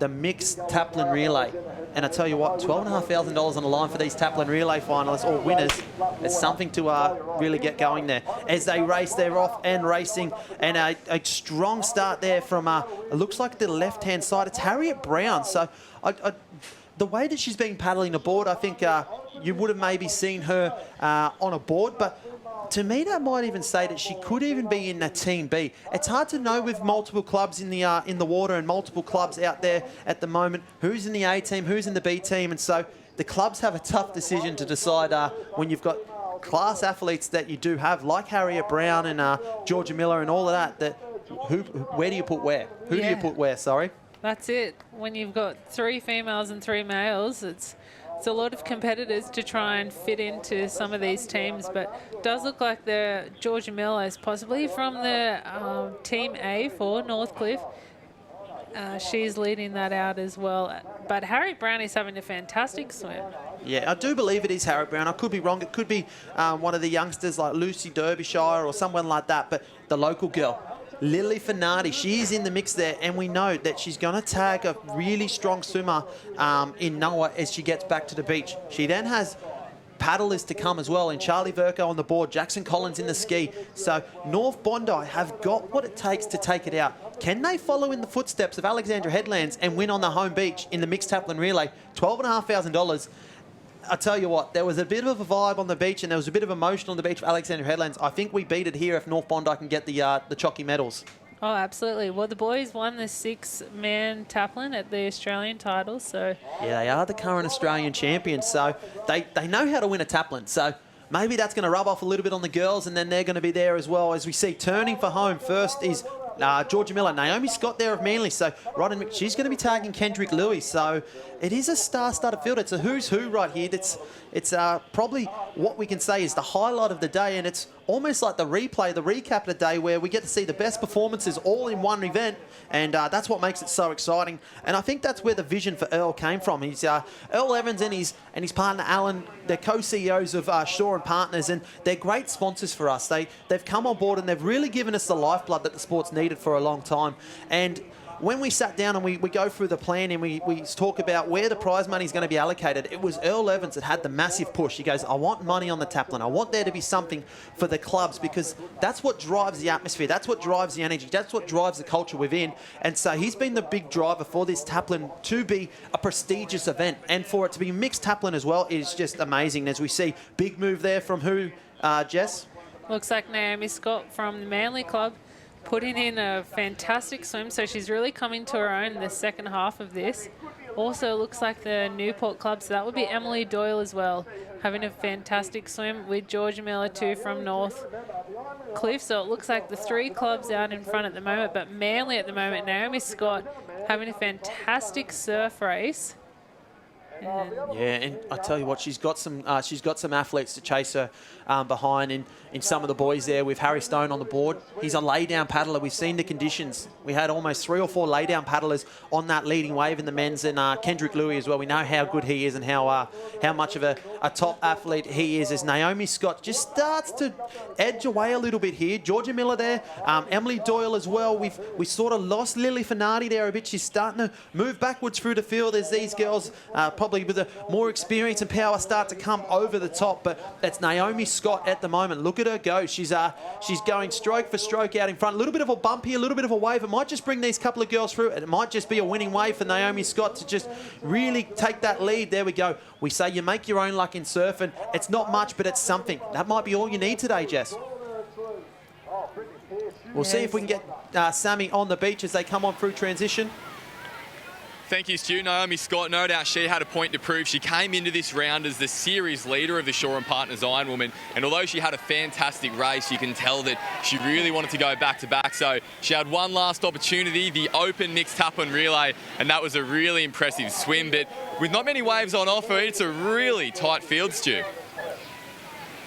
the mixed Taplin relay. And I tell you what, $12,500 on the line for these Taplin relay finalists or winners is something to really get going there. As they race, they're off and racing. And a strong start there from, it looks like the left-hand side. It's Harriet Brown. So the way that she's been paddling the board, I think you would have maybe seen her on a board. But to me, that might even say that she could even be in a Team B. It's hard to know with multiple clubs in the water and multiple clubs out there at the moment who's in the A team, who's in the B team, and so the clubs have a tough decision to decide when you've got class athletes that you do have, like Harriet Brown and Georgia Miller and all of that. That where do you put where? Who do you put where? Sorry. That's it. When you've got 3 females and 3 males, it's a lot of competitors to try and fit into some of these teams, but it does look like the Georgia Miller is possibly from the Team A for Northcliffe. She's leading that out as well. But Harriet Brown is having a fantastic swim. Yeah, I do believe it is Harriet Brown. I could be wrong. It could be one of the youngsters like Lucy Derbyshire or someone like that, but the local girl, Lily Finardi, she's in the mix there, and we know that she's going to tag a really strong swimmer in Noah as she gets back to the beach. She then has paddlers to come as well, and Charlie Verco on the board, Jackson Collins in the ski. So North Bondi have got what it takes to take it out. Can they follow in the footsteps of Alexandra Headlands and win on the home beach in the mixed Taplin relay? $12,500. I tell you what, there was a bit of a vibe on the beach and there was a bit of emotion on the beach for Alexandra Headlands. I think we beat it here if North Bondi can get the Chocky medals. Oh, absolutely. Well, the boys won the 6-man Taplin at the Australian title, so... Yeah, they are the current Australian champions, so they know how to win a Taplin. So maybe that's going to rub off a little bit on the girls, and then they're going to be there as well. As we see, turning for home first is Georgia Miller. Naomi Scott there of Manly. So she's going to be tagging Kendrick Lewis. So it is a star-studded field. It's a who's who right here. It's probably what we can say is the highlight of the day, and it's almost like the replay, the recap of the day where we get to see the best performances all in one event, and that's what makes it so exciting. And I think that's where the vision for Earl came from. He's Earl Evans and his partner Alan. They're co-CEOs of Shaw and Partners, and they're great sponsors for us. They've come on board and they've really given us the lifeblood that the sport's needed for a long time. And when we sat down and we go through the plan and we talk about where the prize money is going to be allocated, it was Earl Evans that had the massive push. He goes, I want money on the Taplin. I want there to be something for the clubs, because that's what drives the atmosphere. That's what drives the energy. That's what drives the culture within. And so he's been the big driver for this Taplin to be a prestigious event. And for it to be mixed Taplin as well is just amazing. As we see, big move there from who, Jess? Looks like Naomi Scott from the Manly Club, putting in a fantastic swim, so she's really coming to her own in the second half of this. Also looks like the Newport Club, so that would be Emily Doyle as well, having a fantastic swim with Georgia Miller too from North Cliff. So it looks like the 3 clubs out in front at the moment, but Manly at the moment, Naomi Scott having a fantastic surf race. And I tell you what, she's got some athletes to chase her behind in some of the boys there with Harry Stone on the board. He's a lay-down paddler. We've seen the conditions. We had almost 3 or 4 lay-down paddlers on that leading wave in the men's, and Kendrick Louis as well. We know how good he is and how much of a top athlete he is. As Naomi Scott just starts to edge away a little bit here. Georgia Miller there, Emily Doyle as well. We sort of lost Lily Finardi there a bit. She's starting to move backwards through the field as these girls probably with a more experience and power start to come over the top. But that's Naomi Scott at the moment. Look at her go. She's going stroke for stroke out in front. A little bit of a bump here, a little bit of a wave. It might just bring these couple of girls through. It might just be a winning wave for Naomi Scott to just really take that lead. There we go. We say you make your own luck in surfing. It's not much, but it's something. That might be all you need today, Jess. We'll see if we can get Sammy on the beach as they come on through transition. Thank you, Stu. Naomi Scott, no doubt she had a point to prove. She came into this round as the series leader of the Shaw and Partners Ironwoman, and although she had a fantastic race, you can tell that she really wanted to go back-to-back. So she had one last opportunity, the open mixed Taplin relay, and that was a really impressive swim. But with not many waves on offer, it's a really tight field, Stu.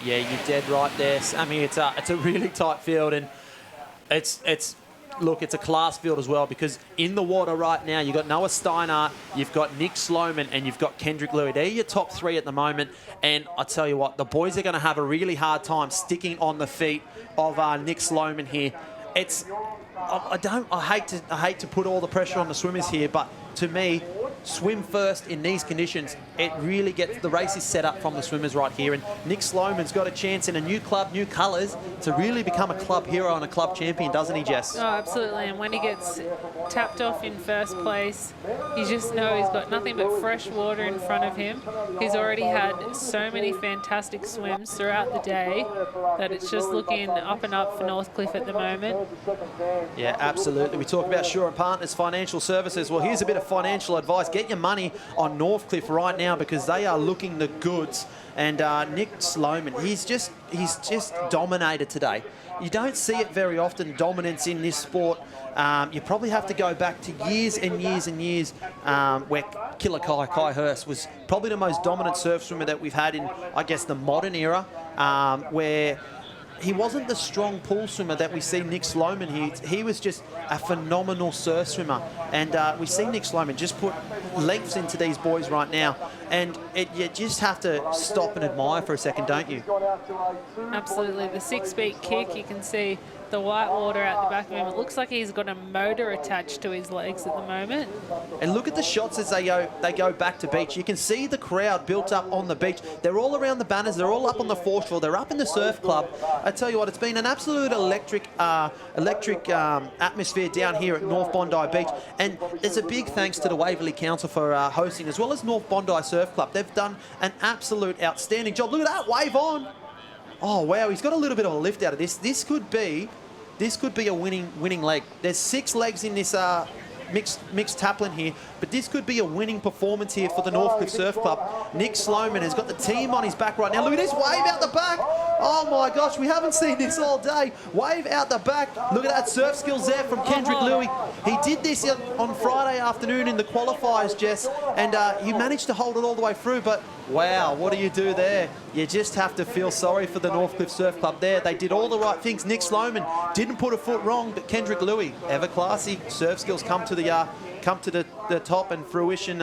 Yeah, you're dead right there. I mean, it's a really tight field, and Look, it's a class field as well, because in the water right now, you've got Noah Steinhardt, you've got Nick Sloman, and you've got Kendrick Louis. They're your top 3 at the moment. And I tell you what, the boys are going to have a really hard time sticking on the feet of Nick Sloman here. it's I hate to put all the pressure on the swimmers here, but to me, swim first in these conditions. It really gets the race is set up from the swimmers right here, and Nick Sloman's got a chance in a new club, new colours, to really become a club hero and a club champion, doesn't he, Jess? Oh, absolutely. And when he gets tapped off in first place, you just know he's got nothing but fresh water in front of him. He's already had so many fantastic swims throughout the day that it's just looking up and up for Northcliffe at the moment. Yeah, absolutely. We talk about Shaw and Partners Financial Services. Well, here's a bit of financial advice. Get your money on Northcliffe right now because they are looking the goods. And Nick Sloman, he's just dominated today. You don't see it very often, dominance in this sport. You probably have to go back to years and years and years where Killer Kai Hurst was probably the most dominant surf swimmer that we've had in, I guess, the modern era, where he wasn't the strong pool swimmer that we see Nick Sloman here. He was just a phenomenal surf swimmer. And we see Nick Sloman just put lengths into these boys right now. And you just have to stop and admire for a second, don't you? Absolutely. The 6-beat kick, you can see the white water at the back of him. It looks like he's got a motor attached to his legs at the moment. And look at the shots as they go back to beach. You can see the crowd built up on the beach. They're all around the banners. They're all up on the foreshore. They're up in the surf club. I tell you what, it's been an absolute electric atmosphere down here at North Bondi Beach. And there's a big thanks to the Waverley Council for hosting, as well as North Bondi Surf Club. They've done an absolute outstanding job. Look at that, wave on. Oh, wow, he's got a little bit of a lift out of this. This could be a winning leg. There's 6 legs in this mixed Taplin here, but this could be a winning performance here for the Northcliffe Surf Club. Nick Sloman has got the team on his back right now. Look at this wave out the back. Oh my gosh, we haven't seen this all day. Wave out the back. Look at that surf skills there from Kendrick Louie. He did this on Friday afternoon in the qualifiers, Jess, and he managed to hold it all the way through, but wow, what do you do there? You just have to feel sorry for the Northcliffe Surf Club there. They did all the right things. Nick Sloman didn't put a foot wrong, but Kendrick Louie, ever classy. Surf skills come to the top and fruition.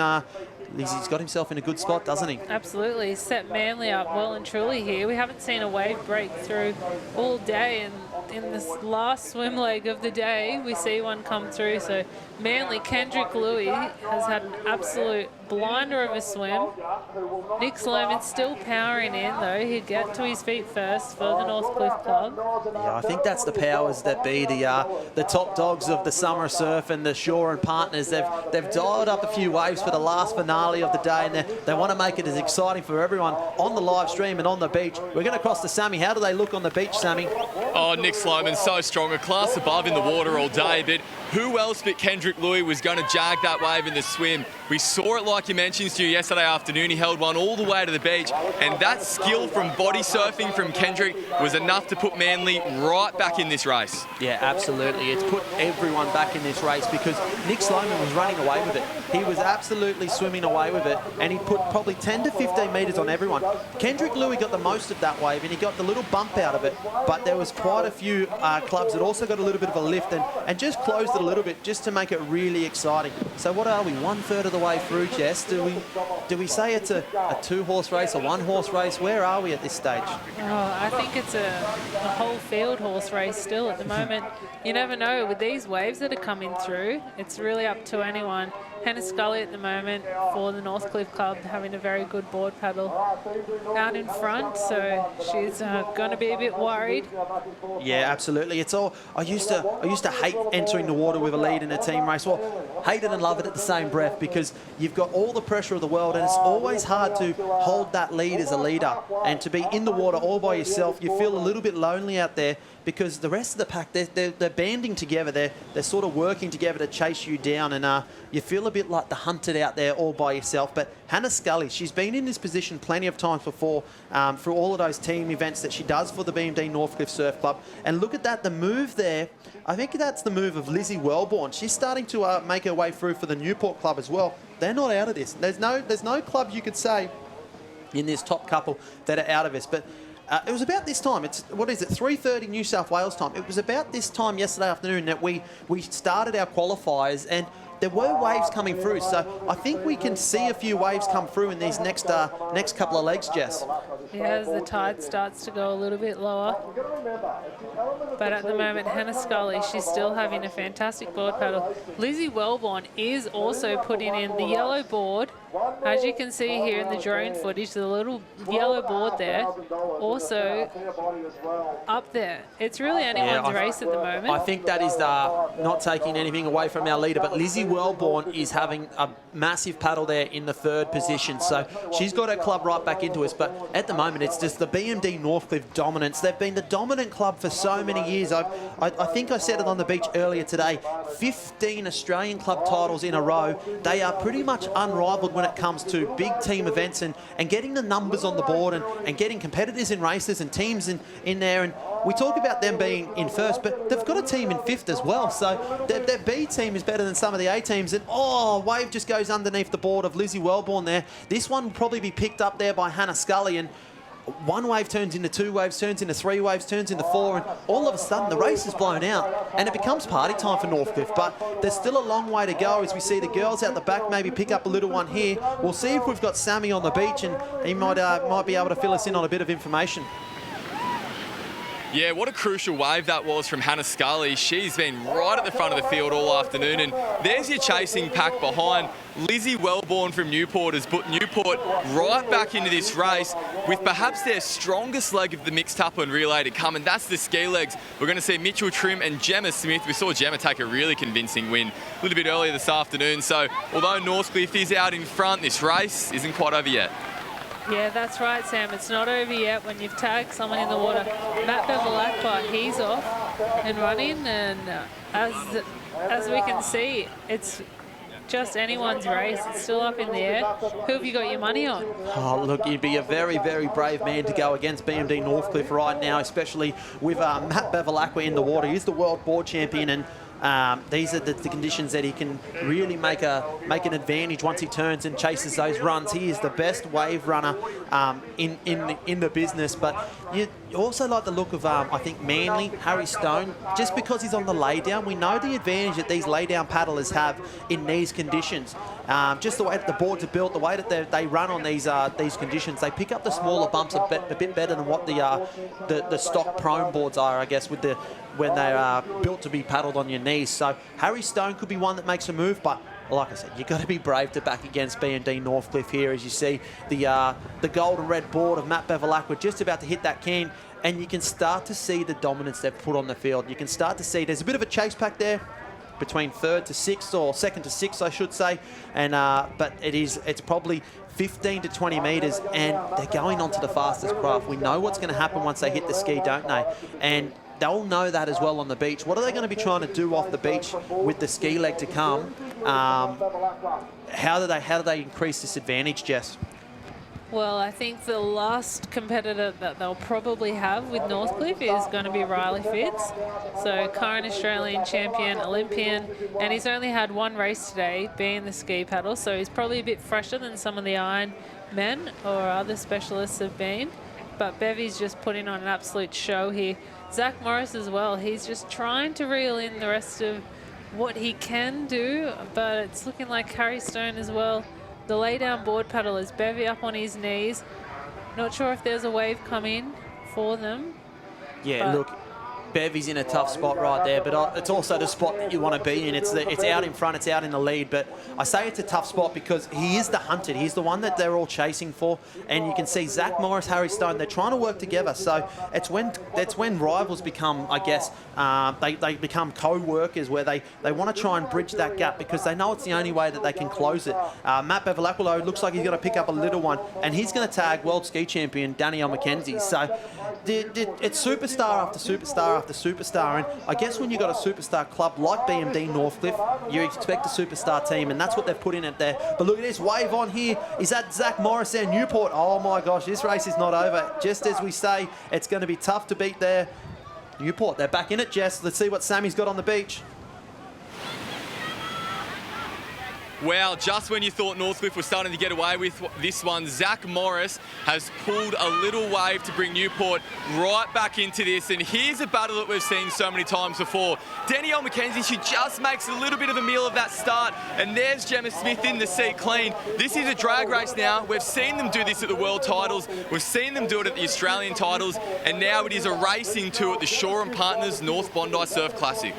He's got himself in a good spot, doesn't he? Absolutely. He's set Manly up well and truly here. We haven't seen a wave break through all day, and in this last swim leg of the day, we see one come through. So Manly, Kendrick Louie has had an absolute blinder of a swim. Nick Sloman still powering in, though. He'll get to his feet first for the Northcliffe Club. Yeah, I think that's the powers that be, the top dogs of the summer surf and the Shaw and Partners. They've dialed up a few waves for the last finale of the day, and they want to make it as exciting for everyone on the live stream and on the beach. We're going to cross to Sammy. How do they look on the beach, Sammy? Oh, Nick Sloman's so strong, a class above in the water all day, but who else but Kendrick Louie was going to jag that wave in the swim? We saw it, like you mentioned, Stu, yesterday afternoon. He held one all the way to the beach, and that skill from body surfing from Kendrick was enough to put Manly right back in this race. Yeah, absolutely. It's put everyone back in this race because Nick Sloman was running away with it. He was absolutely swimming away with it, and he put probably 10 to 15 metres on everyone. Kendrick Louie got the most of that wave, and he got the little bump out of it, but there was quite a few clubs that also got a little bit of a lift and just closed it a little bit just to make it really exciting. So what are we, 1/3 of the way through, Jess? Do we say it's a 2-horse race, a 1-horse race? Where are we at this stage? Oh, I think it's a whole field horse race still at the moment. You never know with these waves that are coming through. It's really up to anyone. Hannah Scully at the moment for the Northcliffe Club having a very good board paddle out in front, so she's going to be a bit worried. Yeah, absolutely. It's all. I used to hate entering the water with a lead in a team race. Well, hate it and love it at the same breath because you've got all the pressure of the world, and it's always hard to hold that lead as a leader and to be in the water all by yourself. You feel a little bit lonely out there because the rest of the pack, they're banding together. They're sort of working together to chase you down, and you feel a bit like the hunted out there all by yourself. But Hannah Scully, she's been in this position plenty of times before through all of those team events that she does for the BMD Northcliffe Surf Club. And look at that, the move there. I think that's the move of Lizzie Wellborn. She's starting to make her way through for the Newport Club as well. They're not out of this. There's no club you could say in this top couple that are out of this. But it was about this time. It's, what is it, 3:30 New South Wales time. It was about this time yesterday afternoon that we started our qualifiers, and there were waves coming through. So I think we can see a few waves come through in these next couple of legs, Jess. Yeah, as the tide starts to go a little bit lower. But at the moment, Hannah Scully, she's still having a fantastic board paddle. Lizzie Wellborn is also putting in the yellow board. As you can see here in the drone footage, the little yellow board there, also up there. It's really anyone's race at the moment. I think that is not taking anything away from our leader, but Lizzie Wellborn is having a massive paddle there in the 3rd position. So she's got her club right back into us. But at the moment, it's just the BMD Northcliffe dominance. They've been the dominant club for so many years. I think I said it on the beach earlier today. 15 Australian club titles in a row. They are pretty much unrivaled when it comes to big team events and getting the numbers on the board and getting competitors in races and teams in there. And we talk about them being in 1st, but they've got a team in 5th as well. So their B team is better than some of the A teams. And wave just goes underneath the board of Lizzie Wellborn there. This one will probably be picked up there by Hannah Scully, and 1 wave turns into 2 waves, turns into 3 waves, turns into 4, and all of a sudden the race is blown out and it becomes party time for Northcliffe. But there's still a long way to go as we see the girls out the back maybe pick up a little one here. We'll see if we've got Sammy on the beach, and he might be able to fill us in on a bit of information. Yeah, what a crucial wave that was from Hannah Scully. She's been right at the front of the field all afternoon, and there's your chasing pack behind. Lizzie Wellborn from Newport has put Newport right back into this race with perhaps their strongest leg of the mixed Taplin relay to come, and that's the ski legs. We're going to see Mitchell Trim and Gemma Smith. We saw Gemma take a really convincing win a little bit earlier this afternoon. So although Northcliffe is out in front, this race isn't quite over yet. Yeah, that's right, Sam. It's not over yet when you've tagged someone in the water. Matt Bevilacqua, he's off and running, and as we can see, it's just anyone's race. It's still up in the air. Who have you got your money on? Oh, look, you'd be a very, very brave man to go against BMD Northcliffe right now, especially with Matt Bevilacqua in the water. He's the world board champion, and these are the conditions that he can really make an advantage once he turns and chases those runs. He is the best wave runner in the business. But you also like the look of, I think, Manly, Harry Stone, just because he's on the laydown. We know the advantage that these laydown paddlers have in these conditions. Just the way that the boards are built, the way that they run on these conditions, they pick up the smaller bumps a bit better than what the stock prone boards are, I guess, when they are built to be paddled on your knees. So Harry Stone could be one that makes a move, but like I said, you've got to be brave to back against BMD Northcliffe here, as you see the gold and red board of Matt Bevilacqua just about to hit that can, and you can start to see the dominance they've put on the field. You can start to see there's a bit of a chase pack there between 3rd to 6th, or 2nd to 6th, I should say, and but it's probably 15 to 20 metres, and they're going on to the fastest craft. We know what's going to happen once they hit the ski, don't they? And they'll know that as well on the beach. What are they going to be trying to do off the beach with the ski leg to come? How do they increase this advantage, Jess? Well, I think the last competitor that they'll probably have with Northcliffe is going to be Riley Fitz. So current Australian champion, Olympian, and he's only had 1 race today, being the ski paddle, so he's probably a bit fresher than some of the Iron men or other specialists have been. But Bevy's just putting on an absolute show here. Zach Morris as well, he's just trying to reel in the rest of what he can do, but it's looking like Harry Stone as well. The lay-down board paddle is Bevy up on his knees. Not sure if there's a wave coming for them. Yeah, look, Bevy's in a tough spot right there, but it's also the spot that you want to be in. It's out in front, it's out in the lead, but I say it's a tough spot because he is the hunted. He's the one that they're all chasing for, and you can see Zach Morris, Harry Stone, they're trying to work together. So that's when rivals become, I guess, they become co-workers, where they want to try and bridge that gap because they know it's the only way that they can close it. Matt Bevilacqua looks like he's going to pick up a little one, and he's going to tag world ski champion Danielle McKenzie. So it's superstar after superstar after superstar, and I guess when you've got a superstar club like BMD Northcliffe, you expect a superstar team, and that's what they've put in it there. But look at this wave on here. Is that Zach Morris there, Newport? Oh my gosh, this race is not over. Just as we say, it's going to be tough to beat there. Newport, they're back in it, Jess. Let's see what Sammy's got on the beach. Well, just when you thought Northcliffe was starting to get away with this one, Zach Morris has pulled a little wave to bring Newport right back into this. And here's a battle that we've seen so many times before. Danielle McKenzie, she just makes a little bit of a meal of that start. And there's Gemma Smith in the seat clean. This is a drag race now. We've seen them do this at the World Titles. We've seen them do it at the Australian Titles. And now it is a racing two at the Shaw and Partners North Bondi Surf Classic.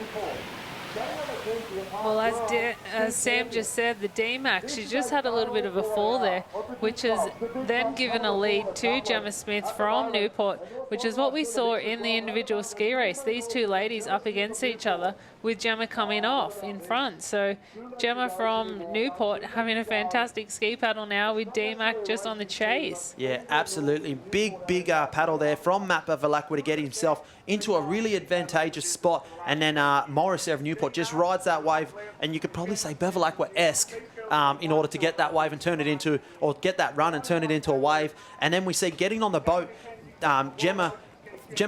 Well, as Sam just said, the D-Max, she just had a little bit of a fall there, which has then given a lead to Gemma Smith from Newport, which is what we saw in the individual ski race. These two ladies up against each other with Gemma coming off in front. So Gemma from Newport having a fantastic ski paddle now with D-Mac just on the chase. Yeah, absolutely. Big paddle there from Matt Bevilacqua to get himself into a really advantageous spot. And then Morris there of Newport just rides that wave, and you could probably say Bevilacqua-esque in order to get that wave and turn it into, or get that run and turn it into a wave. And then we see getting on the boat, Gemma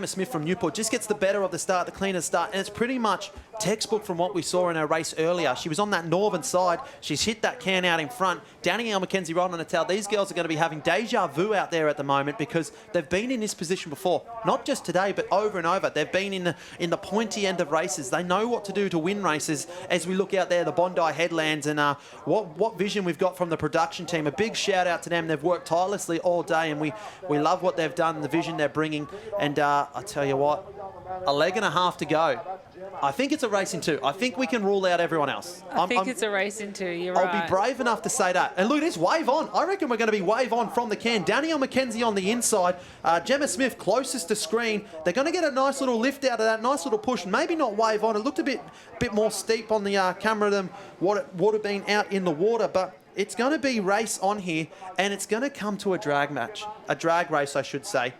Smith from Newport just gets the better of the start, the cleaner start, and it's pretty much textbook from what we saw in her race earlier. She was on that northern side. She's hit that can out in front. Danielle McKenzie right on the tail. These girls are going to be having deja vu out there at the moment because they've been in this position before. Not just today, but over and over. They've been in the pointy end of races. They know what to do to win races as we look out there, the Bondi headlands, and what vision we've got from the production team. A big shout out to them. They've worked tirelessly all day, and we love what they've done, the vision they're bringing. And I tell you what, a leg and a half to go. I think it's a race in two. I think we can rule out everyone else. I think it's a race in two. You're right. I'll be brave enough to say that. And look, it is wave on. I reckon we're going to be wave on from the can. Danielle McKenzie on the inside. Gemma Smith closest to screen. They're going to get a nice little lift out of that, nice little push. Maybe not wave on. It looked a bit more steep on the camera than what it would have been out in the water. But it's going to be race on here, and it's going to come to a drag match. A drag race, I should say.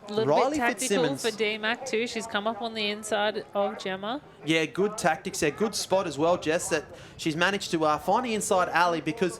A little bit tactical for D-Mac too. She's come up on the inside of Gemma. Yeah, good tactics there. Good spot as well, Jess, that she's managed to find the inside alley because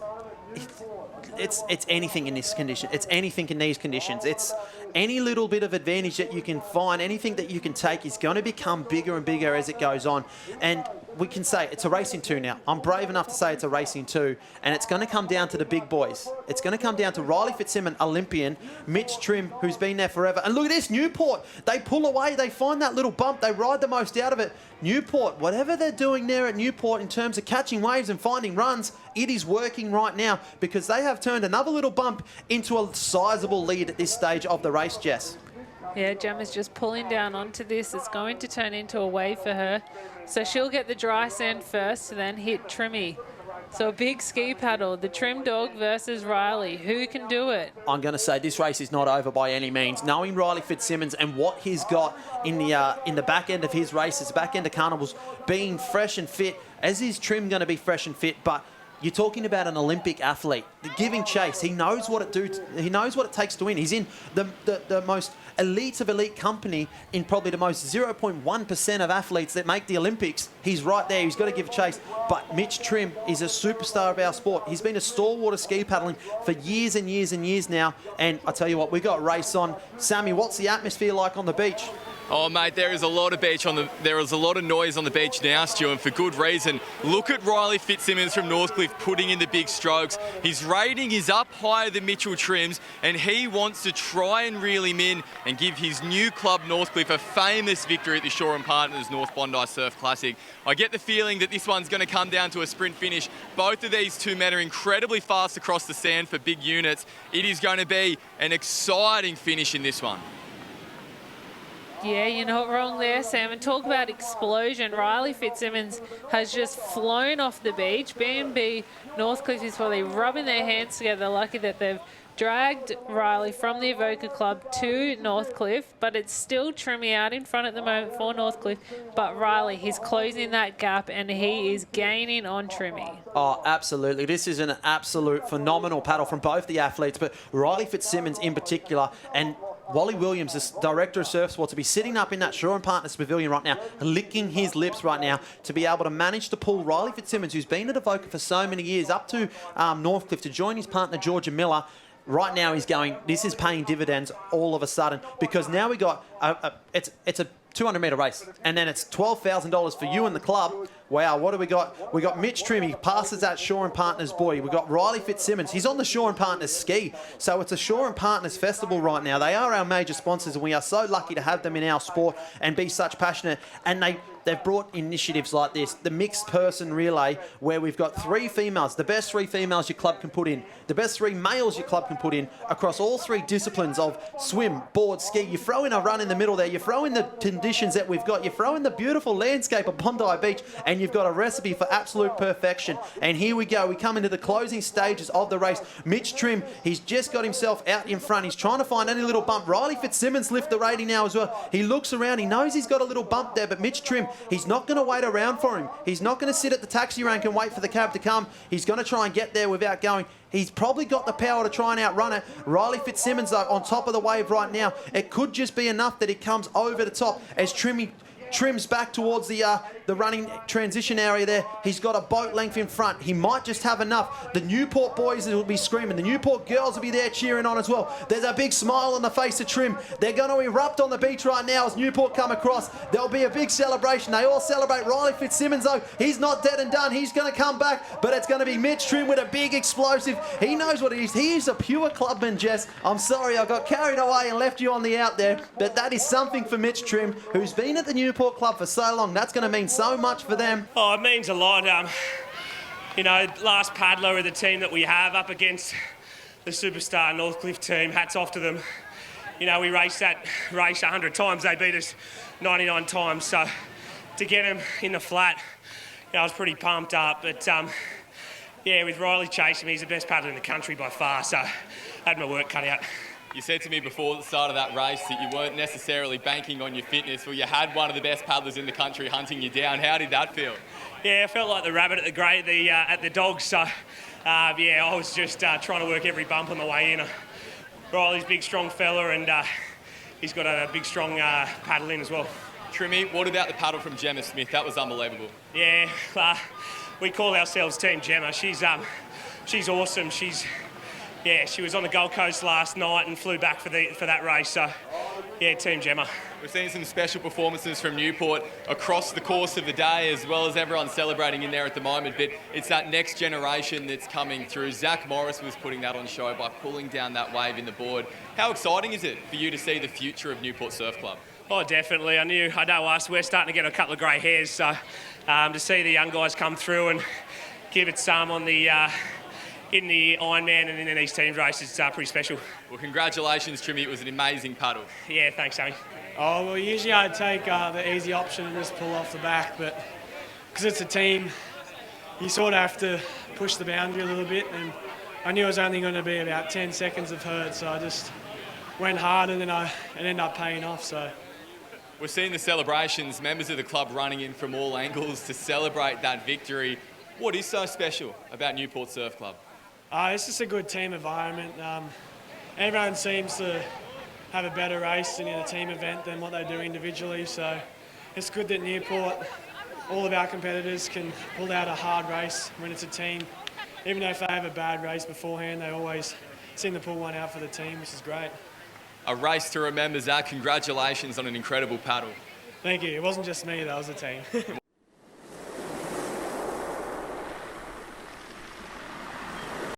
it's anything in this condition. It's anything in these conditions. It's any little bit of advantage that you can find, anything that you can take is going to become bigger and bigger as it goes on. And we can say it's a racing two now. I'm brave enough to say it's a racing two, and it's going to come down to the big boys. It's going to come down to Riley Fitzsimmons, Olympian, Mitch Trim, who's been there forever. And look at this, Newport. They pull away. They find that little bump. They ride the most out of it. Newport, whatever they're doing there at Newport in terms of catching waves and finding runs, it is working right now because they have turned another little bump into a sizable lead at this stage of the race, Jess. Yeah, Gemma's just pulling down onto this. It's going to turn into a wave for her. So she'll get the dry sand first, then hit Trimmy. So a big ski paddle, the Trim Dog versus Riley. Who can do it? I'm going to say this race is not over by any means. Knowing Riley Fitzsimmons and what he's got in the back end of his races, back end of carnivals, being fresh and fit, as is Trim going to be fresh and fit, but you're talking about an Olympic athlete, giving chase. He knows what he knows what it takes to win. He's in the most elite of elite company in probably the most 0.1% of athletes that make the Olympics. He's right there. He's got to give chase. But Mitch Trim is a superstar of our sport. He's been a stalwart of ski paddling for years and years and years now. And I tell you what, we got race on. Sammy, what's the atmosphere like on the beach? Oh, mate, there is a lot of noise on the beach now, Stu, and for good reason. Look at Riley Fitzsimmons from Northcliffe putting in the big strokes. His rating is up higher than Mitchell Trim's, and he wants to try and reel him in and give his new club, Northcliffe, a famous victory at the Shaw and Partners North Bondi Surf Classic. I get the feeling that this one's going to come down to a sprint finish. Both of these two men are incredibly fast across the sand for big units. It is going to be an exciting finish in this one. Yeah, you're not wrong there, Sam. And talk about explosion. Riley Fitzsimmons has just flown off the beach. B&B Northcliffe is probably rubbing their hands together, lucky that they've dragged Riley from the Evoca Club to Northcliffe, but it's still Trimmy out in front at the moment for Northcliffe. But Riley, he's closing that gap and he is gaining on Trimmy. Oh, absolutely. This is an absolute phenomenal paddle from both the athletes, but Riley Fitzsimmons in particular, and Wally Williams, the director of surf sport, to be sitting up in that Shaw and Partners pavilion right now, licking his lips right now, to be able to manage to pull Riley Fitzsimmons, who's been at Evoca for so many years, up to Northcliffe to join his partner Georgia Miller. Right now he's going, this is paying dividends all of a sudden, because now we got, it's a 200-metre race, and then it's $12,000 for you and the club. Wow, what do we got? We got Mitch Trim. He passes that Shaw and Partners boy. We got Riley Fitzsimmons. He's on the Shaw and Partners ski. So it's a Shaw and Partners festival right now. They are our major sponsors, and we are so lucky to have them in our sport and be such passionate. And they've brought initiatives like this, the mixed person relay, where we've got 3 females, the best 3 females your club can put in, the best 3 males your club can put in across all 3 disciplines of swim, board, ski. You throw in a run in the middle there, you throw in the conditions that we've got, you throw in the beautiful landscape of Bondi Beach, and you've got a recipe for absolute perfection. And here we go, we come into the closing stages of the race. Mitch Trim, he's just got himself out in front. He's trying to find any little bump. Riley Fitzsimmons lift the rating now as well. He looks around, he knows he's got a little bump there, but Mitch Trim, he's not going to wait around for him. He's not going to sit at the taxi rank and wait for the cab to come. He's going to try and get there without going. He's probably got the power to try and outrun it. Riley Fitzsimmons, though, on top of the wave right now. It could just be enough that he comes over the top as trims back towards the running transition area there. He's got a boat length in front. He might just have enough. The Newport boys will be screaming. The Newport girls will be there cheering on as well. There's a big smile on the face of Trim. They're going to erupt on the beach right now as Newport come across. There'll be a big celebration. They all celebrate. Riley Fitzsimmons, though, he's not dead and done. He's going to come back, but it's going to be Mitch Trim with a big explosive. He knows what it is. He is a pure clubman, Jess. I'm sorry, I got carried away and left you on the out there, but that is something for Mitch Trim, who's been at the Newport Club for so long. That's going to mean so much for them. Oh, it means a lot. Last paddler of the team that we have up against the superstar Northcliffe team. Hats off to them. We raced that race 100 times. They beat us 99 times. So to get them in the flat, I was pretty pumped up. But with Riley chasing me, he's the best paddler in the country by far. So I had my work cut out. You said to me before the start of that race that you weren't necessarily banking on your fitness. Well, you had one of the best paddlers in the country hunting you down. How did that feel? Yeah, I felt like the rabbit at the dogs. So, I was just trying to work every bump on the way in. Riley's a big, strong fella, and he's got a big, strong paddle in as well. Trimmy, what about the paddle from Gemma Smith? That was unbelievable. Yeah, we call ourselves Team Gemma. She's awesome. She was on the Gold Coast last night and flew back for that race. So, Team Gemma. We've seen some special performances from Newport across the course of the day, as well as everyone celebrating in there at the moment. But it's that next generation that's coming through. Zach Morris was putting that on show by pulling down that wave in the board. How exciting is it for you to see the future of Newport Surf Club? Oh, definitely. I know us. We're starting to get a couple of grey hairs. So to see the young guys come through and give it some on the... in the Ironman and in these teams races, it's pretty special. Well, congratulations, Trimmy. It was an amazing paddle. Yeah, thanks, Sammy. Oh, well, usually I'd take the easy option and just pull off the back, but because it's a team, you sort of have to push the boundary a little bit, and I knew it was only going to be about 10 seconds of hurt, so I just went hard, and then it ended up paying off. So we're seeing the celebrations, members of the club running in from all angles to celebrate that victory. What is so special about Newport Surf Club? It's just a good team environment. Everyone seems to have a better race in a team event than what they do individually. So it's good that Newport, all of our competitors, can pull out a hard race when it's a team. Even though if they have a bad race beforehand, they always seem to pull one out for the team, which is great. A race to remember, Zach. Congratulations on an incredible paddle. Thank you. It wasn't just me, that was the team.